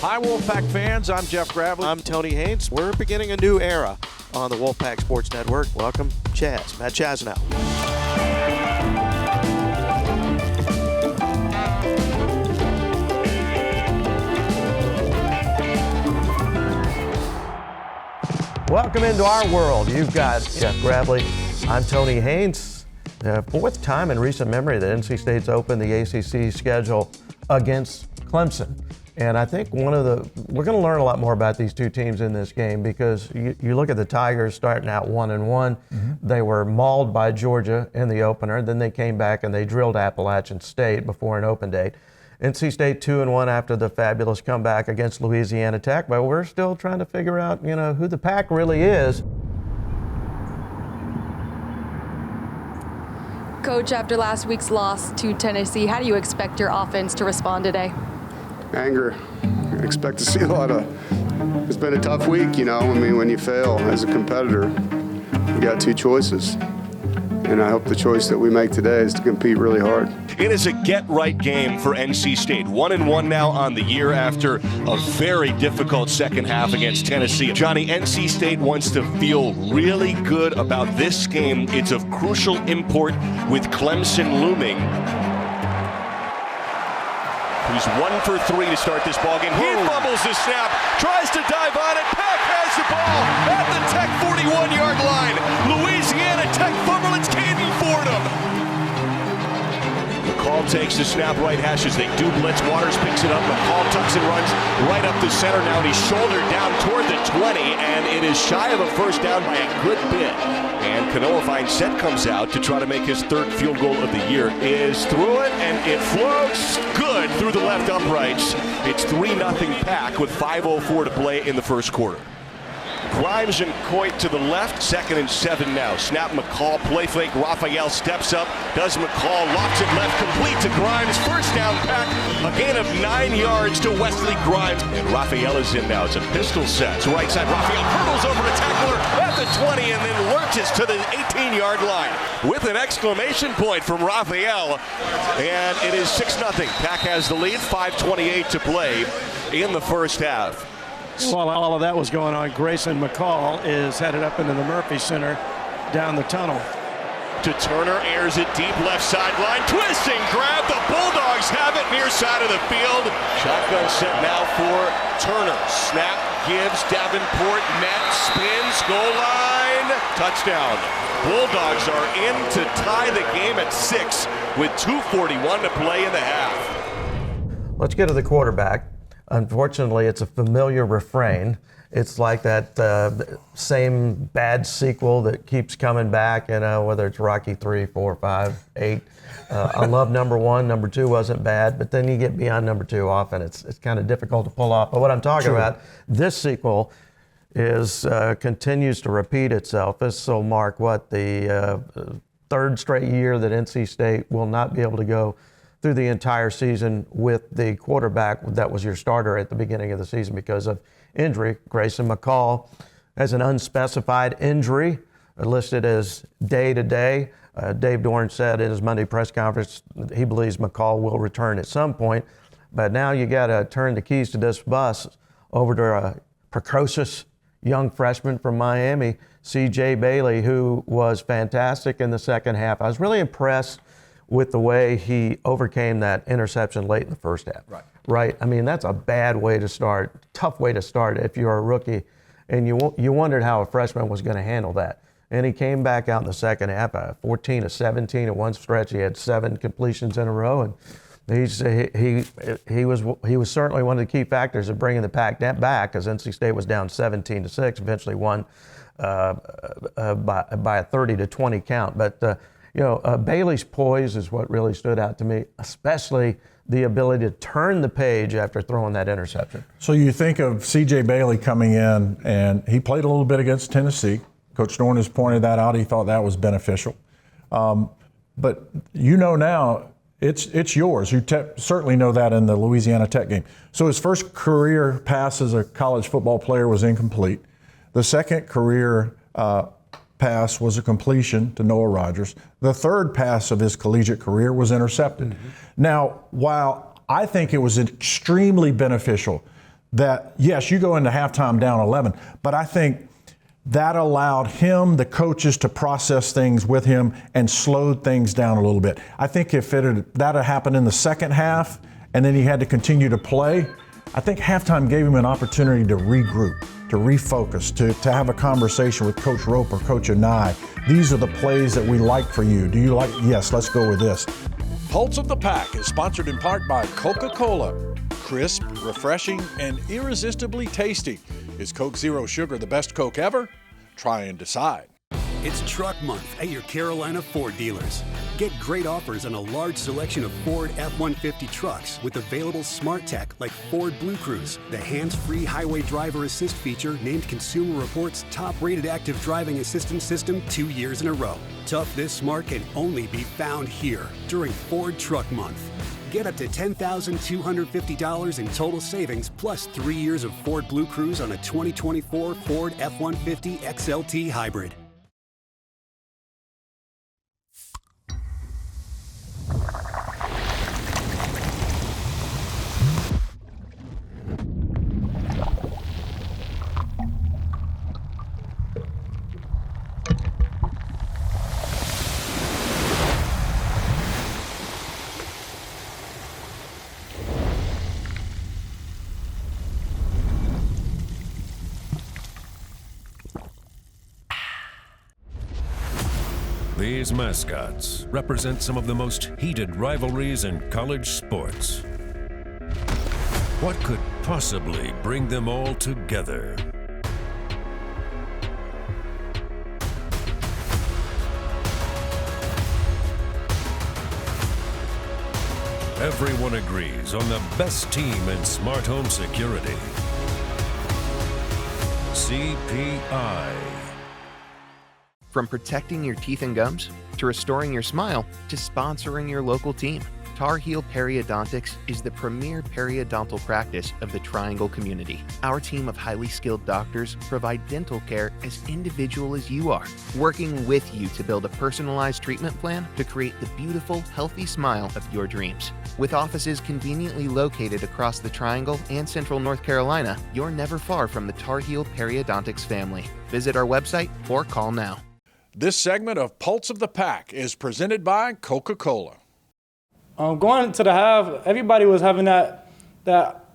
Hi, Wolfpack fans. I'm Jeff Gravely. I'm Tony Haynes. We're beginning a new era on the Wolfpack Sports Network. Welcome, Chaz. Matt Chazanow. Welcome into our world. You've got Jeff Gravely. I'm Tony Haynes. Fourth time in recent memory that NC State's opened the ACC schedule against Clemson. And I think we're going to learn a lot more about these two teams in this game, because you look at the Tigers starting out 1-1. Mm-hmm. They were mauled by Georgia in the opener. Then they came back and they drilled Appalachian State before an open date. NC State 2-1 after the fabulous comeback against Louisiana Tech, but we're still trying to figure out, who the pack really is. Coach, after last week's loss to Tennessee, how do you expect your offense to respond today? Anger. I expect to see a lot of. It's been a tough week, when you fail as a competitor, you got two choices. And I hope the choice that we make today is to compete really hard. It is a get-right game for NC State. 1-1 now on the year after a very difficult second half against Tennessee. Johnny, NC State wants to feel really good about this game. It's of crucial import with Clemson looming. He's 1 for 3 to start this ballgame. He fumbles the snap, tries to dive on it. Peck has the ball at the Tech 41-yard line. Louisiana Tech fumble. It's Caden Fordham. McCall takes the snap right hash as they do blitz. Waters picks it up. McCall tucks and runs right up the center. Now he's shouldered down toward the 20, and it is shy of a first down by a good bit. And Kanoa Fine-Set comes out to try to make his third field goal of the year. Is through it, and it floats good through the left uprights. It's 3-0 Pack with 5:04 to play in the first quarter. Grimes and Coit to the left, 2nd and 7 now. Snap McCall, play fake, Raphael steps up, does McCall, locks it left, complete to Grimes, first down Pack, a gain of 9 yards to Wesley Grimes. And Raphael is in now, it's a pistol set. It's right side, Raphael hurdles over a tackler at the 20 and then lurches to the 18-yard line with an exclamation point from Raphael. And it is 6-0. Pack has the lead, 5:28 to play in the first half. While all of that was going on, Grayson McCall is headed up into the Murphy Center down the tunnel. To Turner, airs it deep left sideline, twisting grab, the Bulldogs have it near side of the field. Shotgun set now for Turner. Snap, gives, Davenport, net, spins, goal line, touchdown. Bulldogs are in to tie the game at 6 with 2:41 to play in the half. Let's get to the quarterback. Unfortunately, it's a familiar refrain. It's like that same bad sequel that keeps coming back, whether it's Rocky 3, 4, 5, 8. I love number 1. Number 2 wasn't bad, but then you get beyond number 2 often. It's kind of difficult to pull off. But what I'm talking about, this sequel continues to repeat itself. This will mark, the third straight year that NC State will not be able to go through the entire season with the quarterback that was your starter at the beginning of the season because of injury. Grayson McCall has an unspecified injury listed as day-to-day. Dave Dorn said in his Monday press conference he believes McCall will return at some point. But now you got to turn the keys to this bus over to a precocious young freshman from Miami, C.J. Bailey, who was fantastic in the second half. I was really impressed with the way he overcame that interception late in the first half. Right. I mean, that's a bad way to start, tough way to start if you're a rookie, and you wondered how a freshman was going to handle that. And he came back out in the second half, 14 of 17 at one stretch. He had 7 completions in a row, and he was certainly one of the key factors of bringing the Pack back, because NC State was down 17-6, eventually won by a 30-20 count. But Bailey's poise is what really stood out to me, especially the ability to turn the page after throwing that interception. So you think of C.J. Bailey coming in, and he played a little bit against Tennessee. Coach Dorn has pointed that out. He thought that was beneficial. But now it's yours. You certainly know that in the Louisiana Tech game. So his first career pass as a college football player was incomplete. The second career pass was a completion to Noah Rogers. The third pass of his collegiate career was intercepted. Mm-hmm. Now, while I think it was extremely beneficial that, yes, you go into halftime down 11, but I think that allowed him, the coaches, to process things with him and slowed things down a little bit. I think if that had happened in the second half and then he had to continue to play, I think halftime gave him an opportunity to regroup, to refocus, to have a conversation with Coach Rope or Coach Anai. These are the plays that we like for you. Do you like? Yes, let's go with this. Pulse of the Pack is sponsored in part by Coca-Cola. Crisp, refreshing, and irresistibly tasty. Is Coke Zero Sugar the best Coke ever? Try and decide. It's Truck Month at your Carolina Ford dealers. Get great offers on a large selection of Ford F-150 trucks with available smart tech like Ford Blue Cruise, the hands-free highway driver assist feature named Consumer Reports' top-rated active driving assistance system 2 years in a row. Tough this smart can only be found here during Ford Truck Month. Get up to $10,250 in total savings plus 3 years of Ford Blue Cruise on a 2024 Ford F-150 XLT Hybrid. These mascots represent some of the most heated rivalries in college sports. What could possibly bring them all together? Everyone agrees on the best team in smart home security. CPI. From protecting your teeth and gums, to restoring your smile, to sponsoring your local team, Tar Heel Periodontics is the premier periodontal practice of the Triangle community. Our team of highly skilled doctors provide dental care as individual as you are, working with you to build a personalized treatment plan to create the beautiful, healthy smile of your dreams. With offices conveniently located across the Triangle and Central North Carolina, you're never far from the Tar Heel Periodontics family. Visit our website or call now. This segment of Pulse of the Pack is presented by Coca-Cola. Going into the half, everybody was having that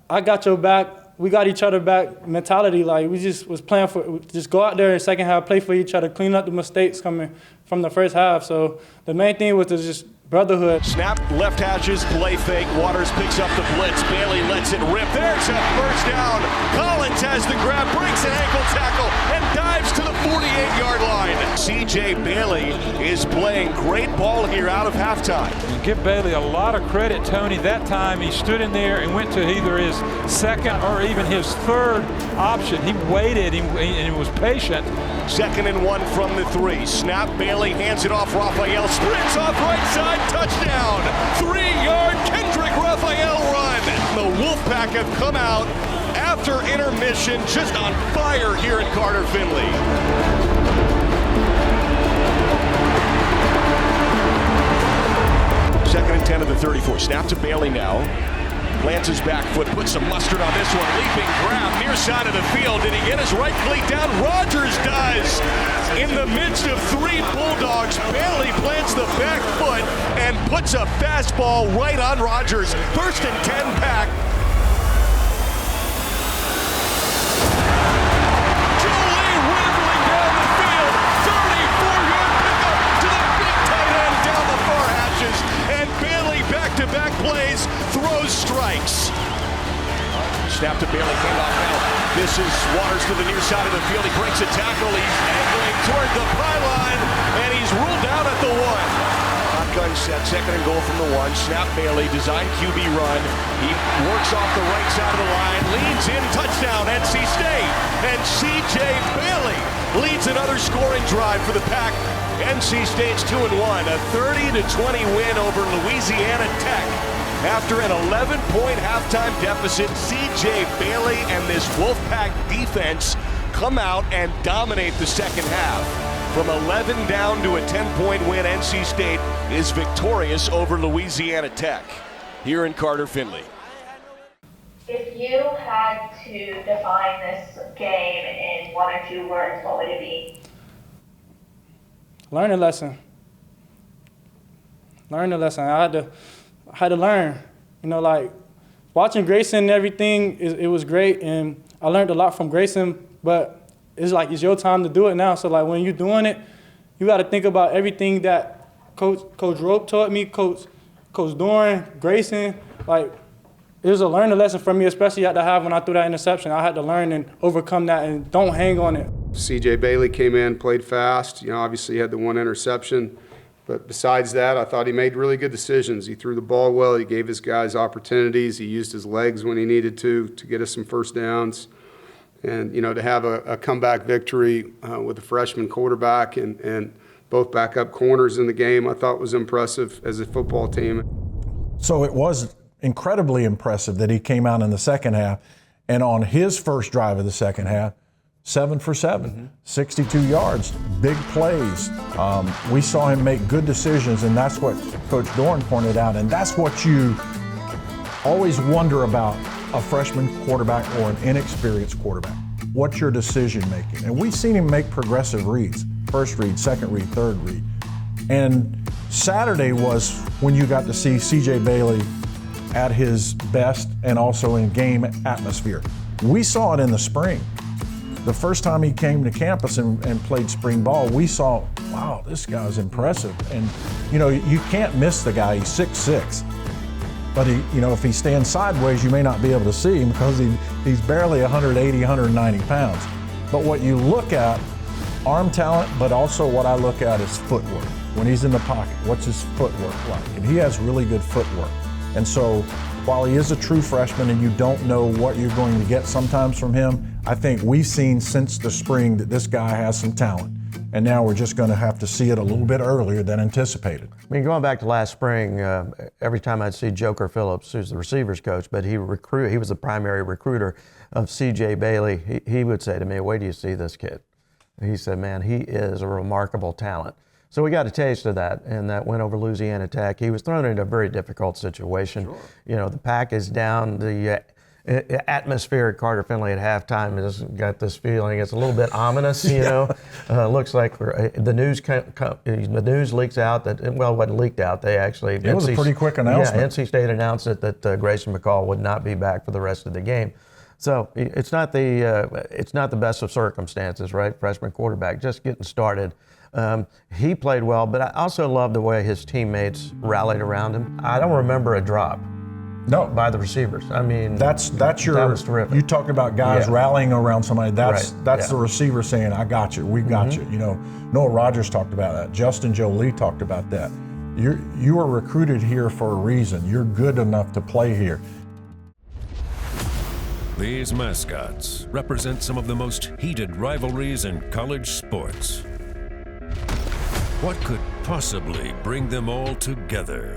I got your back, we got each other back mentality. Like we just was playing for, just go out there in the second half, play for each other, clean up the mistakes coming from the first half. So the main thing was to just brotherhood. Snap, left hashes, play fake. Waters picks up the blitz. Bailey lets it rip. There's a first down. Collins has the grab, breaks an ankle tackle, and dives to the 48-yard line. C.J. Bailey is playing great ball here out of halftime. Give Bailey a lot of credit, Tony. That time he stood in there and went to either his second or even his third option. He waited and was patient. 2nd and 1 from the 3. Snap, Bailey hands it off. Raphael sprints off right side. Touchdown! 3-yard Kendrick Raphael run. The Wolfpack have come out after intermission, just on fire here at Carter Finley. Second and 10 of the 34. Snap to Bailey now. Lance's back foot, puts some mustard on this one. Leaping grab, near side of the field. Did he get his right cleat down? Rogers does. In the midst of 3 Bulldogs, Bailey plants the back foot and puts a fastball right on Rogers. 1st and 10 Pack. Julie rambling down the field. 34-yard pickup to the big tight end down the far hatches. And Bailey back-to-back plays, throws strikes. Snap to Bailey, handoff now. This is Waters to the near side of the field. He breaks a tackle. He's angling toward the pylon, and he's ruled out at the 1. Shotgun set, 2nd and goal from the 1. Snap Bailey, design QB run. He works off the right side of the line, leads in, touchdown, NC State. And C.J. Bailey leads another scoring drive for the Pack. NC State's 2-1, a 30-20 win over Louisiana Tech. After an 11-point halftime deficit, C.J. Bailey and this Wolfpack defense come out and dominate the second half. From 11 down to a 10-point win, NC State is victorious over Louisiana Tech here in Carter Finley. If you had to define this game in 1 or 2 words, what would it be? Learn a lesson. Learn a lesson. I had to learn. You know, like watching Grayson and everything, it was great, and I learned a lot from Grayson, but it's like it's your time to do it now. So like when you're doing it, you got to think about everything that Coach Rope taught me, Coach Doran, Grayson. Like it was a learning lesson for me, especially I had to have when I threw that interception. I had to learn and overcome that and don't hang on it. CJ Bailey came in, played fast. You know, obviously he had the 1 interception. But besides that, I thought he made really good decisions. He threw the ball well. He gave his guys opportunities. He used his legs when he needed to get us some first downs. And, you know, to have a comeback victory with a freshman quarterback and both backup corners in the game, I thought was impressive as a football team. So it was incredibly impressive that he came out in the second half, and on his first drive of the second half, 7 for 7, 62 yards, big plays. We saw him make good decisions, and that's what Coach Doran pointed out, and that's what you always wonder about a freshman quarterback or an inexperienced quarterback. What's your decision making? And we've seen him make progressive reads, first read, second read, third read. And Saturday was when you got to see CJ Bailey at his best and also in game atmosphere. We saw it in the spring. The first time he came to campus and played spring ball, we saw, wow, this guy's impressive. And, you know, you can't miss the guy. He's 6'6". But, if he stands sideways, you may not be able to see him because he's barely 180, 190 pounds. But what you look at, arm talent, but also what I look at is footwork. When he's in the pocket, what's his footwork like? And he has really good footwork. And so while he is a true freshman and you don't know what you're going to get sometimes from him, I think we've seen since the spring that this guy has some talent. And now we're just going to have to see it a little bit earlier than anticipated. I mean, going back to last spring, every time I'd see Joker Phillips, who's the receivers coach, but he was the primary recruiter of CJ Bailey, he would say to me, "Wait till you see this kid." He said, "Man, he is a remarkable talent." So we got a taste of that, and that went over Louisiana Tech. He was thrown into a very difficult situation. Sure. You know, the pack is down. The atmosphere at Carter Finley at halftime has got this feeling. It's a little bit ominous, you know. Looks like the news leaks out that, well, it wasn't leaked out. They actually. It was a pretty quick announcement. Yeah, NC State announced it that Grayson McCall would not be back for the rest of the game. So it's not the best of circumstances, right? Freshman quarterback just getting started. He played well, but I also love the way his teammates rallied around him. I don't remember a drop. No, by the receivers. I mean, that was terrific. You talk about guys rallying around somebody. That's the receiver saying, "I got you. We got you." You know, Noah Rogers talked about that. Justin Jolie talked about that. You were recruited here for a reason. You're good enough to play here. These mascots represent some of the most heated rivalries in college sports. What could possibly bring them all together?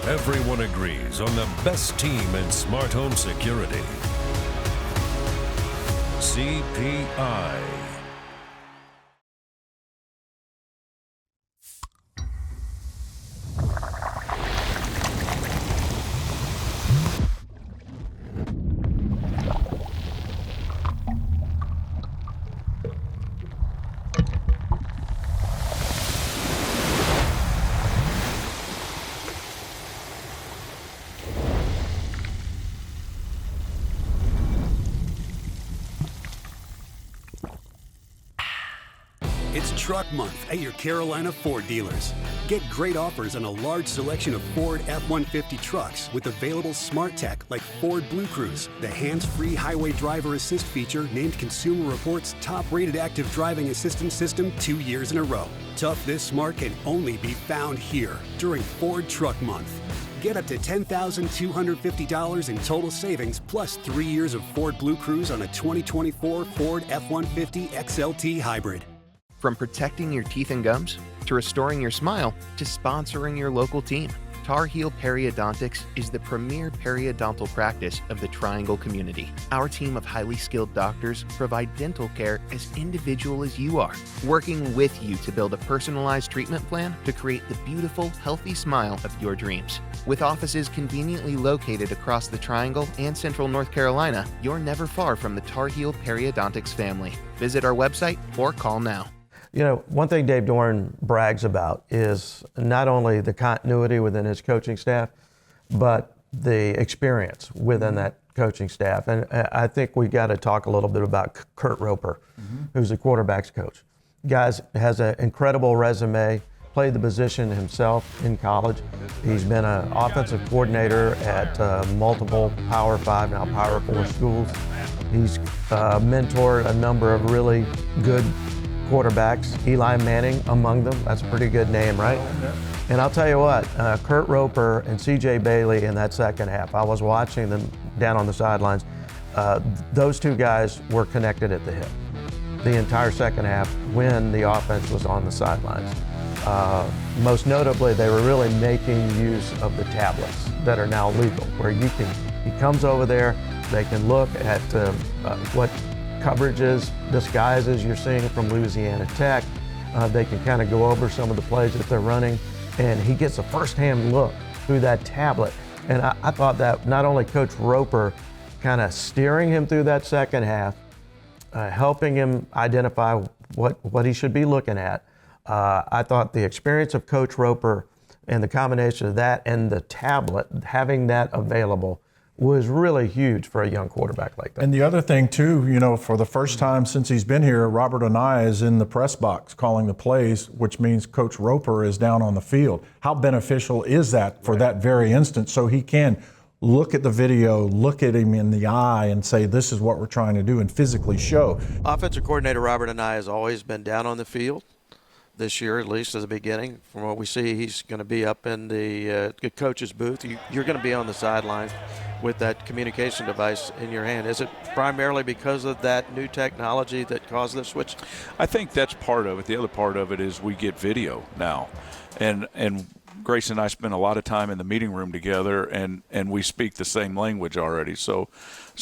Everyone agrees on the best team in smart home security. CPI. It's Truck Month at your Carolina Ford dealers. Get great offers on a large selection of Ford F-150 trucks with available smart tech like Ford Blue Cruise, the hands-free highway driver assist feature named Consumer Reports' top-rated active driving assistance system 2 years in a row. Tough this smart can only be found here during Ford Truck Month. Get up to $10,250 in total savings plus 3 years of Ford Blue Cruise on a 2024 Ford F-150 XLT Hybrid. From protecting your teeth and gums, to restoring your smile, to sponsoring your local team, Tar Heel Periodontics is the premier periodontal practice of the Triangle community. Our team of highly skilled doctors provide dental care as individual as you are, working with you to build a personalized treatment plan to create the beautiful, healthy smile of your dreams. With offices conveniently located across the Triangle and Central North Carolina, you're never far from the Tar Heel Periodontics family. Visit our website or call now. You know, one thing Dave Doran brags about is not only the continuity within his coaching staff, but the experience within that coaching staff. And I think we got to talk a little bit about Kurt Roper, who's the quarterback's coach. Guys has an incredible resume, played the position himself in college. He's been an offensive coordinator at multiple Power 5, now Power 4 schools. He's mentored a number of really good quarterbacks, Eli Manning among them. That's a pretty good name, right? And I'll tell you what, Kurt Roper and CJ Bailey in that second half, I was watching them down on the sidelines. Those two guys were connected at the hip the entire second half when the offense was on the sidelines. Most notably, they were really making use of the tablets that are now legal, where he comes over there, they can look at what coverages, disguises you're seeing from Louisiana Tech. They can kind of go over some of the plays that they're running, and he gets a first-hand look through that tablet. And I thought that not only Coach Roper kind of steering him through that second half, helping him identify what he should be looking at. I thought the experience of Coach Roper and the combination of that and the tablet, having that available, was really huge for a young quarterback like that. And the other thing too, you know, for the first time since he's been here, Robert Anaya is in the press box calling the plays, which means Coach Roper is down on the field. How beneficial is that for that very instance, so he can look at the video, look at him in the eye and say, this is what we're trying to do, and physically show. Offensive coordinator Robert Anaya has always been down on the field. This year, at least at the beginning, from what we see, he's going to be up in the coach's booth. You're going to be on the sidelines with that communication device in your hand. Is it primarily because of that new technology that caused the switch? I think that's part of it. The other part of it is we get video now. And Grace and I spend a lot of time in the meeting room together, and we speak the same language already. So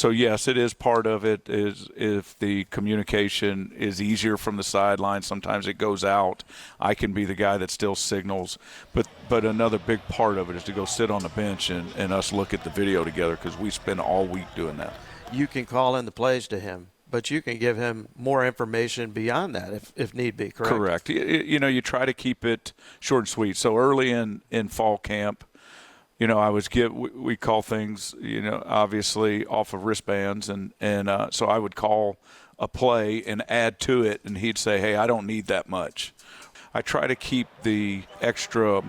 yes, it is part of it. Is if the communication is easier from the sideline, sometimes it goes out. I can be the guy that still signals. But another big part of it is to go sit on the bench and us look at the video together, because we spend all week doing that. You can call in the plays to him, but you can give him more information beyond that if need be, correct? Correct. You know, you try to keep it short and sweet. So early in fall camp, you know, we call things, you know, obviously off of wristbands, and so I would call a play and add to it, and he'd say, hey, I don't need that much. I try to keep the extra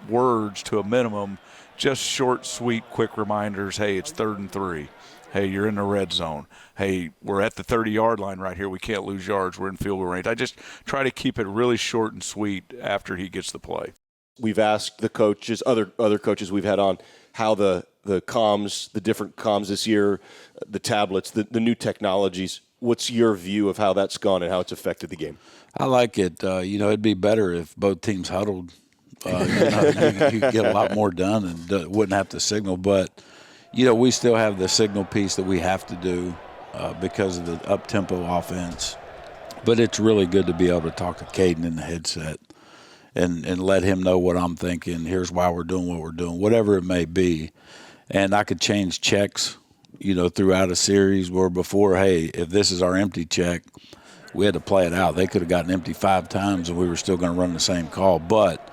words to a minimum, just short, sweet, quick reminders. Hey, it's 3rd and 3. Hey, you're in the red zone. Hey, we're at the 30-yard line right here. We can't lose yards. We're in field goal range. I just try to keep it really short and sweet after he gets the play. We've asked the coaches, other coaches we've had on, how the comms, the different comms this year, the tablets, the new technologies. What's your view of how that's gone and how it's affected the game? I like it. You know, it'd be better if both teams huddled. You get a lot more done and wouldn't have to signal. But, you know, we still have the signal piece that we have to do because of the up-tempo offense. But it's really good to be able to talk to Caden in the headset and let him know what I'm thinking. Here's why we're doing what we're doing, whatever it may be. And I could change checks, you know, throughout a series where before, hey, if this is our empty check, we had to play it out. They could have gotten empty 5 times and we were still going to run the same call. But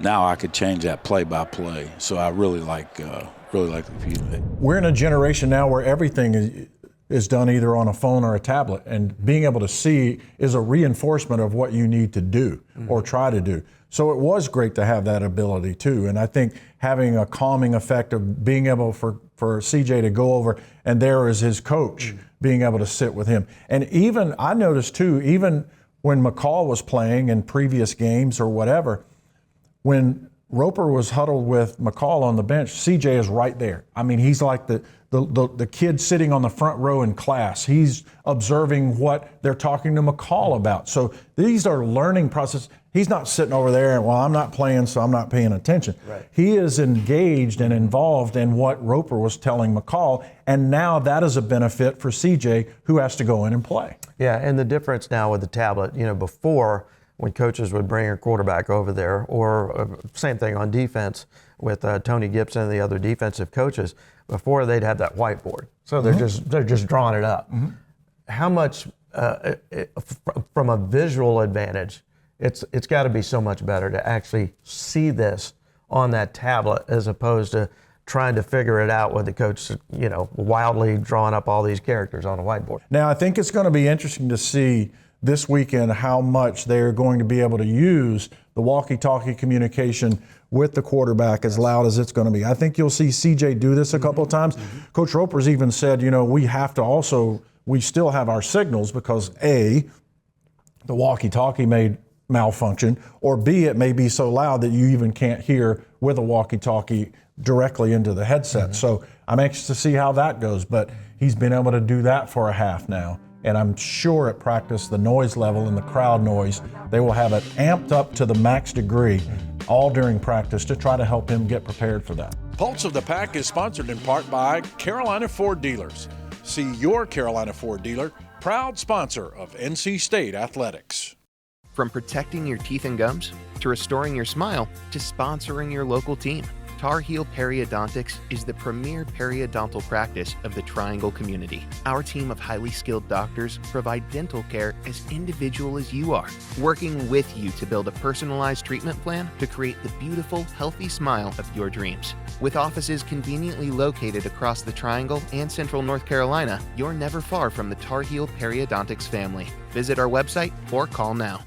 now I could change that play by play. So I really like the view of it. We're in a generation now where everything is done either on a phone or a tablet, and being able to see is a reinforcement of what you need to do or try to do. So it was great to have that ability too, and I think having a calming effect of being able for CJ to go over, and there is his coach, being able to sit with him. And even, I noticed too, even when McCall was playing in previous games or whatever, when Roper was huddled with McCall on the bench, CJ is right there. I mean, he's like the kid sitting on the front row in class. He's observing what they're talking to McCall about. So these are learning processes. He's not sitting over there and, well, I'm not playing, so I'm not paying attention. Right. He is engaged and involved in what Roper was telling McCall, and now that is a benefit for CJ, who has to go in and play. Yeah, and the difference now with the tablet, before, when coaches would bring a quarterback over there, or same thing on defense with Tony Gibson and the other defensive coaches, before they'd have that whiteboard. So they're just drawing it up. Mm-hmm. How much, from a visual advantage, it's got to be so much better to actually see this on that tablet as opposed to trying to figure it out with the coach, wildly drawing up all these characters on a whiteboard. Now, I think it's going to be interesting to see this weekend how much they're going to be able to use the walkie-talkie communication with the quarterback as loud as it's going to be. I think you'll see CJ do this a couple of times. Coach Roper's even said, we still have our signals because A, the walkie-talkie may malfunction, or B, it may be so loud that you even can't hear with a walkie-talkie directly into the headset. So I'm anxious to see how that goes, but he's been able to do that for a half now. And I'm sure at practice, the noise level and the crowd noise, they will have it amped up to the max degree all during practice to try to help him get prepared for that. Pulse of the Pack is sponsored in part by Carolina Ford Dealers. See your Carolina Ford dealer, proud sponsor of NC State Athletics. From protecting your teeth and gums, to restoring your smile, to sponsoring your local team, Tar Heel Periodontics is the premier periodontal practice of the Triangle community. Our team of highly skilled doctors provide dental care as individual as you are, working with you to build a personalized treatment plan to create the beautiful, healthy smile of your dreams. With offices conveniently located across the Triangle and Central North Carolina, you're never far from the Tar Heel Periodontics family. Visit our website or call now.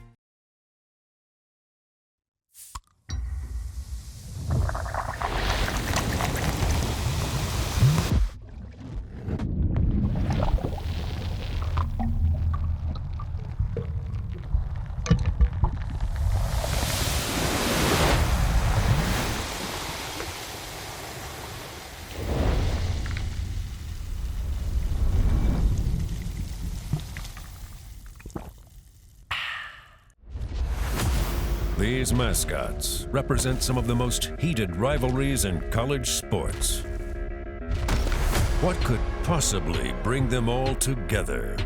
These mascots represent some of the most heated rivalries in college sports. What could possibly bring them all together?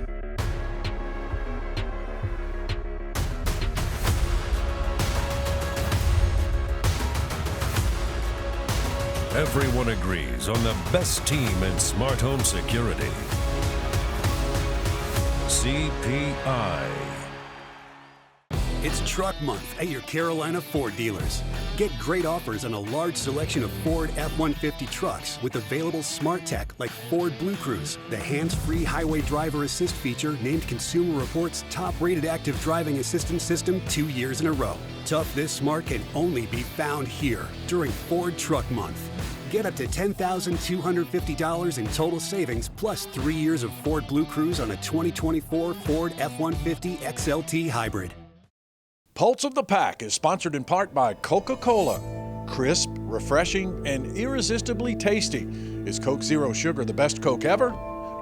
Everyone agrees on the best team in smart home security. CPI. It's Truck Month at your Carolina Ford dealers. Get great offers on a large selection of Ford F-150 trucks with available smart tech like Ford Blue Cruise, the hands-free highway driver assist feature named Consumer Reports' top-rated active driving assistance system 2 years in a row. Tough this smart can only be found here during Ford Truck Month. Get up to $10,250 in total savings plus 3 years of Ford Blue Cruise on a 2024 Ford F-150 XLT Hybrid. Pulse of the Pack is sponsored in part by Coca-Cola. Crisp, refreshing, and irresistibly tasty. Is Coke Zero Sugar the best Coke ever?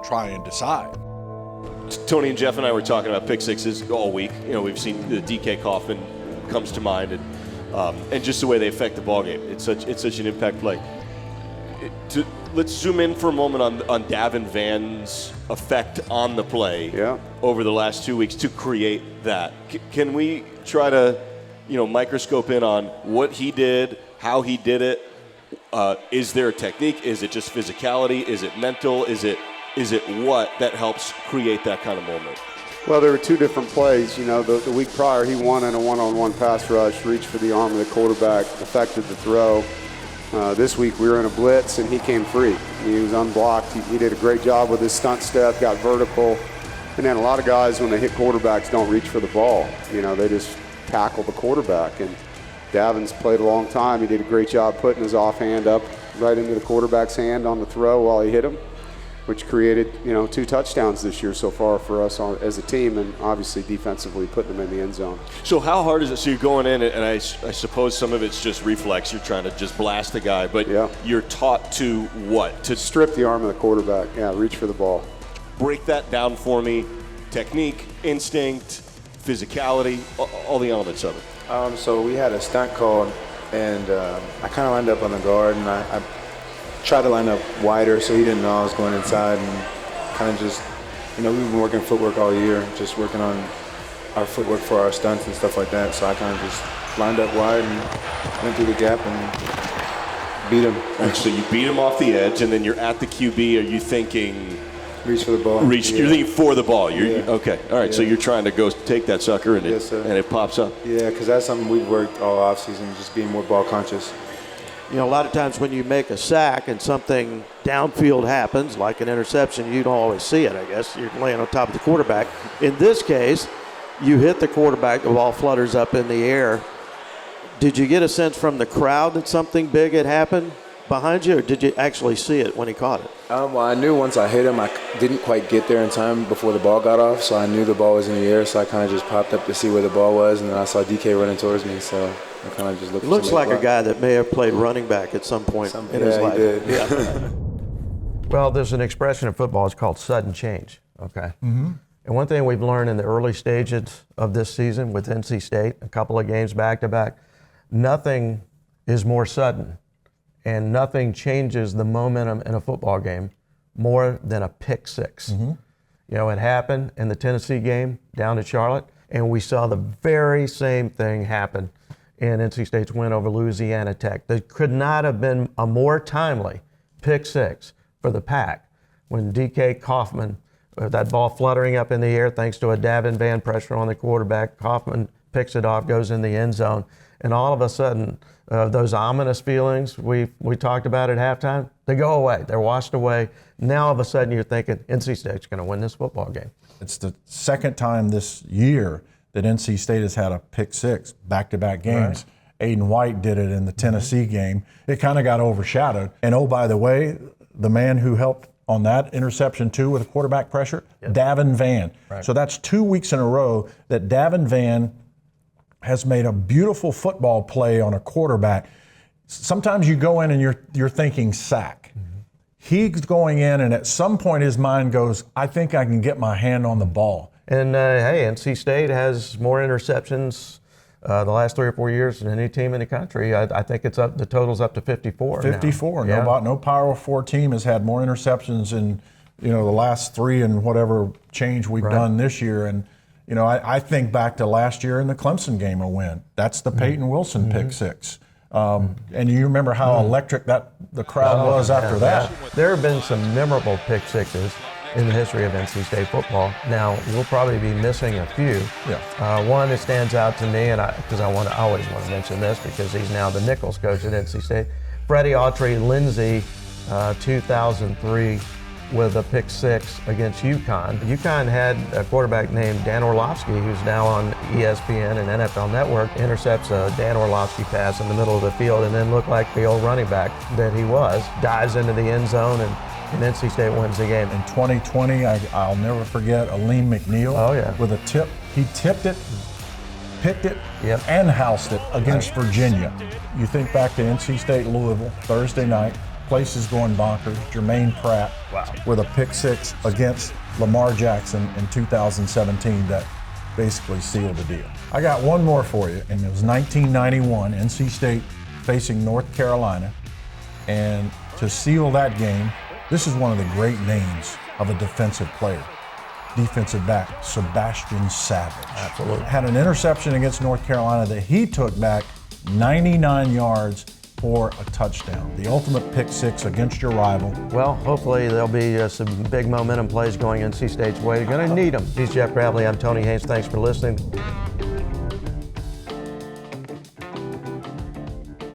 Try and decide. Tony and Jeff and I were talking about pick sixes all week. We've seen the DK Coffin comes to mind, and just the way they affect the ballgame. It's such an impact play. Let's zoom in for a moment on Davin Van's effect on the play over the last 2 weeks to create that. Can we try to, microscope in on what he did, how he did it? Is there a technique? Is it just physicality? Is it mental? Is it what that helps create that kind of moment? Well, there were two different plays. The week prior, he won in a one-on-one pass rush, reached for the arm of the quarterback, affected the throw. This week we were in a blitz and he came free. He was unblocked. He did a great job with his stunt step, got vertical. And then a lot of guys, when they hit quarterbacks, don't reach for the ball. They just tackle the quarterback. And Davin's played a long time. He did a great job putting his offhand up right into the quarterback's hand on the throw while he hit him. which created, 2 touchdowns this year so far for us as a team, and obviously defensively putting them in the end zone. So how hard is it? So you're going in, and I suppose some of it's just reflex. You're trying to just blast the guy, but you're taught to what? To strip the arm of the quarterback. Yeah, reach for the ball. Break that down for me. Technique, instinct, physicality, all the elements of it. So we had a stunt called, and I kind of lined up on the guard, and I tried to line up wider so he didn't know I was going inside, and kind of just, we've been working footwork all year, just working on our footwork for our stunts and stuff like that. So I kind of just lined up wide and went through the gap and beat him. And so you beat him off the edge, and then you're at the QB. Are you thinking? Reach for the ball. You're thinking for the ball. Okay. All right. So you're trying to go take that sucker, and it pops up. Yeah, because that's something we've worked all offseason, just being more ball conscious. A lot of times when you make a sack and something downfield happens, like an interception, you don't always see it, I guess. You're laying on top of the quarterback. In this case, you hit the quarterback, the ball flutters up in the air. Did you get a sense from the crowd that something big had happened behind you, or did you actually see it when he caught it? Well, I knew once I hit him, I didn't quite get there in time before the ball got off, so I knew the ball was in the air, so I kind of just popped up to see where the ball was, and then I saw DK running towards me, so I kind of just looked. Looks like a guy that may have played running back at some point in his life. He did. Yeah. Well, there's an expression in football, it's called sudden change, okay? Mm-hmm. And one thing we've learned in the early stages of this season with NC State, a couple of games back-to-back, nothing is more sudden and nothing changes the momentum in a football game more than a pick six. Mm-hmm. It happened in the Tennessee game down at Charlotte, and we saw the very same thing happen in NC State's win over Louisiana Tech. There could not have been a more timely pick six for the Pack when DK Kaufman, that ball fluttering up in the air thanks to a Davin Van pressure on the quarterback, Kaufman picks it off, goes in the end zone, and all of a sudden, those ominous feelings we talked about at halftime, they go away. They're washed away. Now all of a sudden you're thinking NC State's going to win this football game. It's the second time this year that NC State has had a pick six, back-to-back games. Right. Aiden White did it in the Tennessee game. It kind of got overshadowed. And oh, by the way, the man who helped on that interception too with a quarterback pressure, Davin Van. Right. So that's 2 weeks in a row that Davin Van has made a beautiful football play on a quarterback. Sometimes you go in and you're thinking sack. Mm-hmm. He's going in, and at some point his mind goes, I think I can get my hand on the ball. And hey, NC State has more interceptions the last 3 or 4 years than any team in the country. I think it's up. The total's up to 54. 54. Now. No Power 4 team has had more interceptions in the last 3 and whatever change we've done this year. And I think back to last year in the Clemson game, a win. That's the Peyton Wilson pick six. And you remember how electric the crowd was after that. There have been some memorable pick sixes in the history of NC State football. Now, we'll probably be missing a few. Yeah. One that stands out to me, and because I always want to mention this because he's now the Nichols coach at NC State, Freddie Autry-Lindsey, 2003, with a pick six against UConn. UConn had a quarterback named Dan Orlovsky, who's now on ESPN and NFL Network, intercepts a Dan Orlovsky pass in the middle of the field and then looked like the old running back that he was, dives into the end zone, and NC State wins the game. In 2020, I'll never forget Aleem McNeil with a tip. He tipped it, picked it, and housed it against Virginia. You think back to NC State Louisville, Thursday night, place is going bonkers. Jermaine Pratt with a pick six against Lamar Jackson in 2017 that basically sealed the deal. I got one more for you, and it was 1991, NC State facing North Carolina. And to seal that game, this is one of the great names of a defensive player. Defensive back, Sebastian Savage. Absolutely. Had an interception against North Carolina that he took back 99 yards for a touchdown. The ultimate pick six against your rival. Well, hopefully there'll be some big momentum plays going NC State's way. You're going to need them. He's Jeff Bradley. I'm Tony Haynes. Thanks for listening.